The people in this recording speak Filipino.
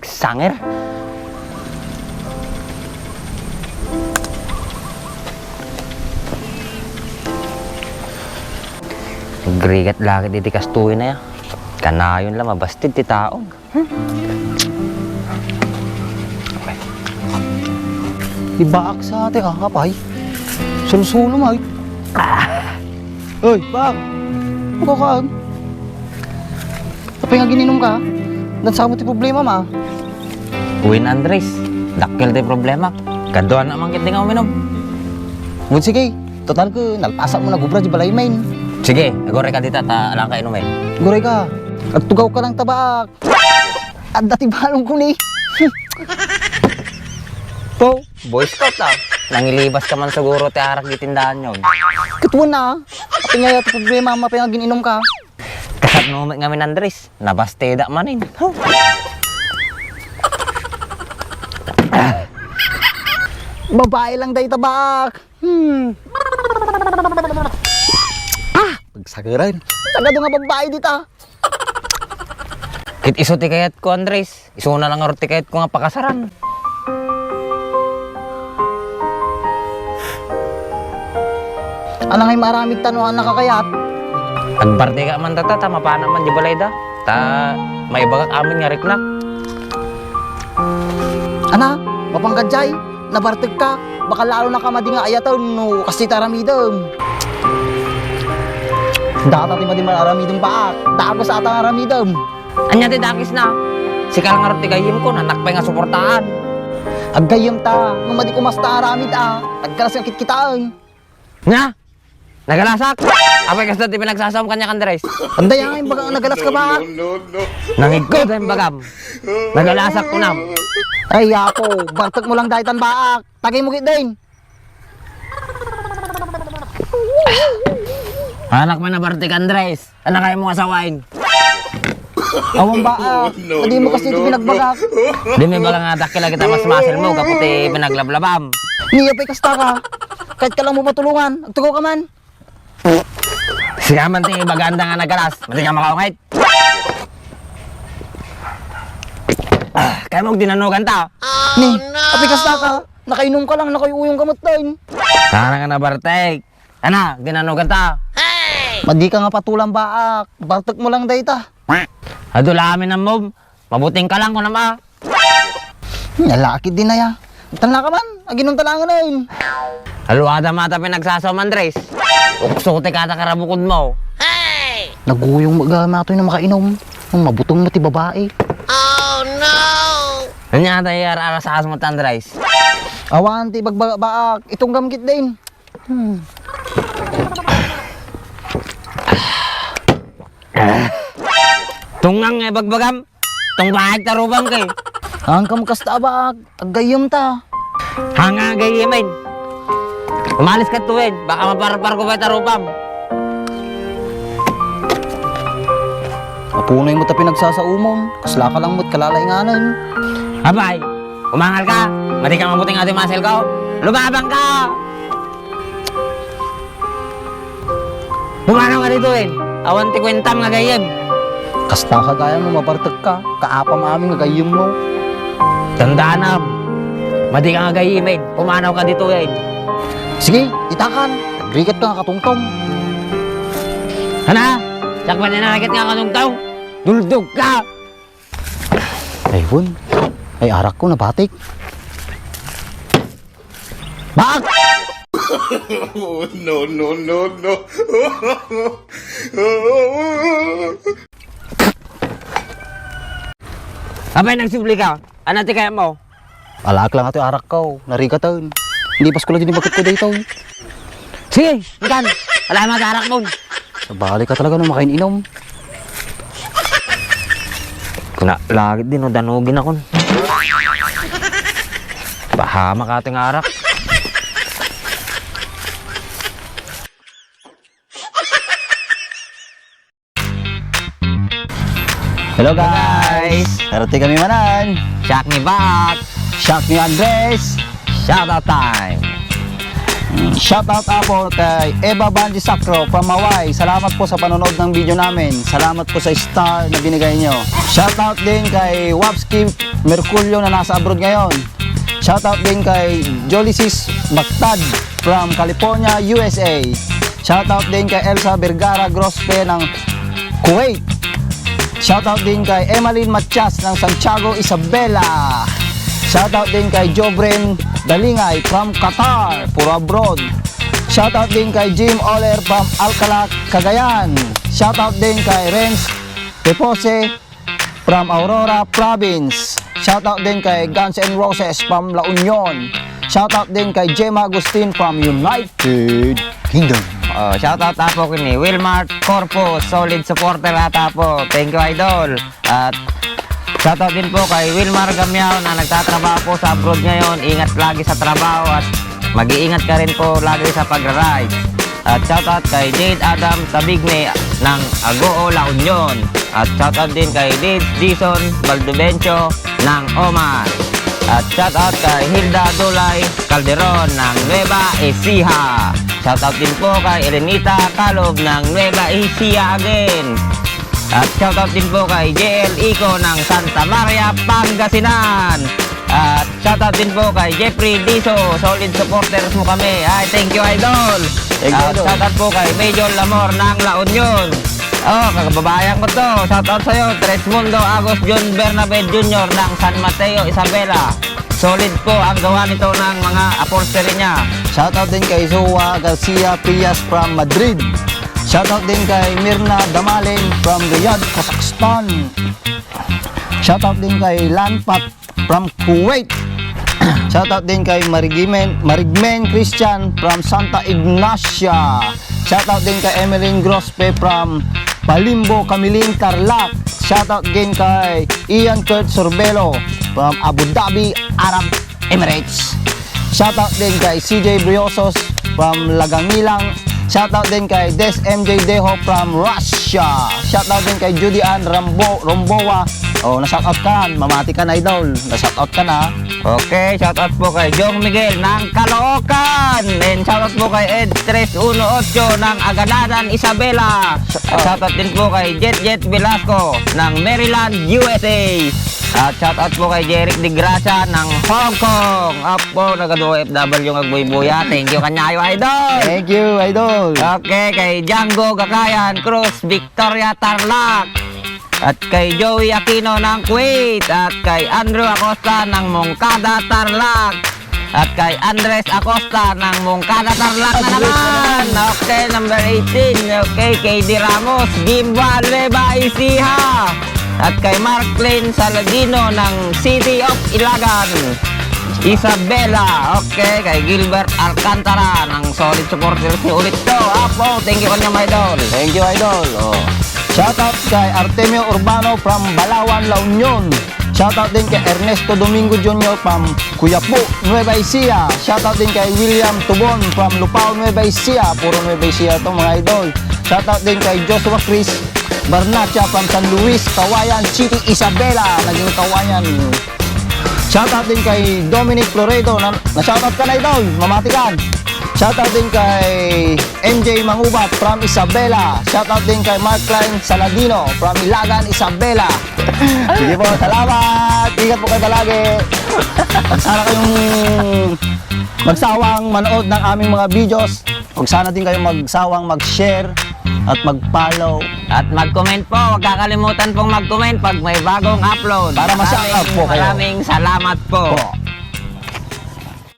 Sanger. Grigat laki di kastuin na ya. Kanayon lang mabastid ti taong. Ibaak sa ate kakapay. Sulusulo may. Oy, bak. Ako ka. Tapos nga gininom ka. Dan mo ti problema ma. Uwin Andres, dakkel di problema. Kaduan na mangkit di nga uminom. Ngun sige, total ko, nalpasa mo na gubra di balay main. Sige, agore ka dita ta alang ka inumin. Guray ka. At tugaw ka ng tabak. At dati balong ko ni. Po, Boy Scout ah. Nangilibas ka man siguro ti harak di tindahan yun. Katuan na. Apin nga yung problema ma nga gininom ka. Kasat numit ngamin Andres, nabasteda manin. Babae lang day tabak. Pagsagaran. Sagado nga babae dita. Kit iso ti kayat ko Andres, iso na lang ti kayat ko nga pakasaran. Ano nga'y maraming tanuhan nakakayat? Agbarte ka man tata, tama pa naman di balay da. Ta, may bagak amin nga riknak. Ana, mapanggadjay, nabarteg ka. Baka lalo na ka madi nga ayatan no kasi taramidam. Data ti madi aramidam paak. Dago sa atang aramidam. Anya ti dakis na. Sikal nga ti gayim ko, nanak pa nga suportaan. Aggayam ta, nung madi kumasta aramid agkalas nga kitkitaan. Nga, nagalasak. Apay kas ti pinagsasam kanya Andres. Anday nga yung bagang nagalas ka ba? Nangigod ang bagam. Nagalasak ko nam. Ay yapo, barteg mo lang dahitan baak. Tagay mo git din. Anak man na Bartik Andres. Anak kayo mo asawain. Awang baak, hindi mo kasi ito pinagbagak. Di may baga nga dakila kita mas muscle mo, kaputi pinaglablabam. Niya pa'y kasta ka. Kahit ka lang mo matulungan, agtugaw ka man. Siya man ti baganda nga nagalas. Mati ka makaungait. Kaya mo dinanugan ta. Ni, apay kasta ka. Nakainom ka lang, nakayuyong kamot din. Sana nga na Bartik. Ana, dinanugan ta. Madi ka nga patulang baak. Barteg mo lang dahita. Adula amin ang move. Mabuting ka lang ko nama. Nalakit din na ya. Tanla ka man, aginong talangan na yun. Haluada mata pinagsasam Andres. Uksuti ka ta karabukod mo. Naguyong magamatoy na makainom. Ang mabutong mo ti babae. Anya tayo arasas mo Andres. Awan ti bagbaak. Itong gamkit din. Tungang nga bagbagam. Tunggahag tarubang kay. Ang kamukasta baak. Agayom ta. Hanga gayimin. Umalis ka tuwid. Baka maparapar ko ba tarubam. Apunay mo ta pinagsasaumon. Kasla ka lang mo't kalalainganan. Abay, umangal ka. Mati ka mabuting ating muscle ko. Lumabang ka. Bumanaw ka dito eh. Awan ti kwentam nga gayim. Kasta ka gaya mo, mabartag ka. Kaapam aming agayim mo. Tandaan na. Mati ka nga gayim eh. Pumanaw ka dito eh. Sige, itakan. Nagrigat ka nga katungtong. Hana? Sakpan niya nakikit nga kanong-tong. Duldog ka. Ayun. Ay, arak ko, nabatik. Bak! No, no, no, no. Abay, nagsubli ka. Ano ti kaya mo? Alak lang ato arak ko. Narigatan. Hindi pas ko lang din bakit ko dito. Sige, ikan. Alam mo tarak mo. Sabali ka talaga nung makain-inom. Kuna, lagi din o danugin ako. Bahama ka ating arak. Hello guys! Darating kami manan. Shock ni Bak. Shock ni Andres. Shout out time. Shoutout po kay Eva Banji Sacro from Hawaii. Salamat po sa panonood ng video namin. Salamat po sa star na binigay nyo. Shoutout din kay Wapski Merculio na nasa abroad ngayon. Shoutout din kay Jolisis Bagtad from California, USA. Shoutout din kay Elsa Vergara Grospe ng Kuwait. Shoutout din kay Emmeline Matias ng Santiago, Isabela. Shoutout din kay Jobren Dalingay from Qatar, puro abroad. Shoutout din kay Jim Oler from Alcala, Cagayan. Shoutout din kay Renz Tepose from Aurora Province. Shoutout din kay Guns N' Roses from La Union. Shoutout din kay Gemma Agustin from United Kingdom. Shoutout po kini Wilmar Corpus, solid supporter ata po. Thank you, idol. At shoutout din po kay Wilmar Gamiao na nagtatrabaho po sa abroad ngayon. Ingat lagi sa trabaho at mag-iingat ka rin po lagi sa pag-ride. At shoutout kay Jade Adam Tabigne ng Agoo, La Union. At shoutout din kay Dison Valdobencio ng Oman. At shoutout kay Hilda Dulay Calderon ng Nueva Ecija. Shoutout din po kay Elenita Calob ng Nueva Ecija again. At shoutout din po kay JL Ico ng Santa Maria, Pangasinan. At shoutout din po kay Jeffrey Diso, solid supporters mo kami. Ay, thank you, idol. Thank you, At idol. shoutout po kay Major Lamor ng La Union. Kakababayan ko to. Shoutout sa'yo, Tresmundo Agos John Bernabe Jr. ng San Mateo, Isabela. Solid po ang gawa nito ng mga upholstery niya. Shoutout din kay Zoa Garcia Prias from Madrid. Shoutout din kay Mirna Damalin from Riyadh, Kazakhstan. Shoutout din kay Lanpat from Kuwait. Shoutout din kay Marigmen Christian from Santa Ignacia. Shoutout din kay Emeline Grospe from Palimbo, Kamiling, Tarlac. Shoutout din kay Ian Kurt Sorbelo from Abu Dhabi, Arab Emirates. Shoutout din kay CJ Briosos from Lagangilang. Shoutout din kay Des MJ Deho from Russia. Shoutout din kay Judy Ann Rombowa. Na-shoutout ka. Mamati ka na, idol. Na-shoutout ka na. Okay, shoutout po kay Jong Miguel ng Caloocan. And shoutout po kay Ed 318 ng Aganadan, Isabela. At shoutout din po kay Jet Velasco ng Maryland, USA. At shoutout po kay Jeric De Gracia ng Hong Kong. Apo, nagado-FW ng Agbuy-Buya. Thank you kanyayo, idol. Thank you, idol. Okay, kay Django Gakayan Cruz, Victoria Tarlac. At kay Joey Aquino ng Kuwait. At kay Andrew Acosta ng Moncada, Tarlac. At kay Andres Acosta ng Moncada, Tarlac na naman. Okay, number 18. Okay, kay Di Ramos, Gimba, Nueva Ecija. At kay Mark Lane Saladino ng City of Ilagan, Isabela. Okay, kay Gilbert Alcantara ng solid supporters ni ulit to. Apo, thank you kanya, my idol. Thank you, idol. Shoutout kay Artemio Urbano from Balawan, La Union. Shoutout din kay Ernesto Domingo Jr. from Cuyapu, Nueva Ecija. Shoutout din kay William Tubon from Lupao, Nueva Ecija. Puro Nueva Ecija to, mga idol. Shoutout din kay Joshua Chris Barnacha from San Luis, Kawayan City, Isabela. Naging Kawayan. Shoutout din kay Dominic Floredo. Na-shoutout ka na, idol. Mamatikan. Shoutout din kay MJ Mangubat from Isabela. Shoutout din kay Mark Klein Saladino from Ilagan, Isabela. Sige po, salamat. Ingat po kayo palagi. At sana kayong magsawang manood ng aming mga videos. Huwag sana din kayong magsawang mag-share at mag-follow. At mag-comment po. Huwag kakalimutan pong mag-comment pag may bagong upload. Para ma-shoutout po kayo. Maraming salamat po.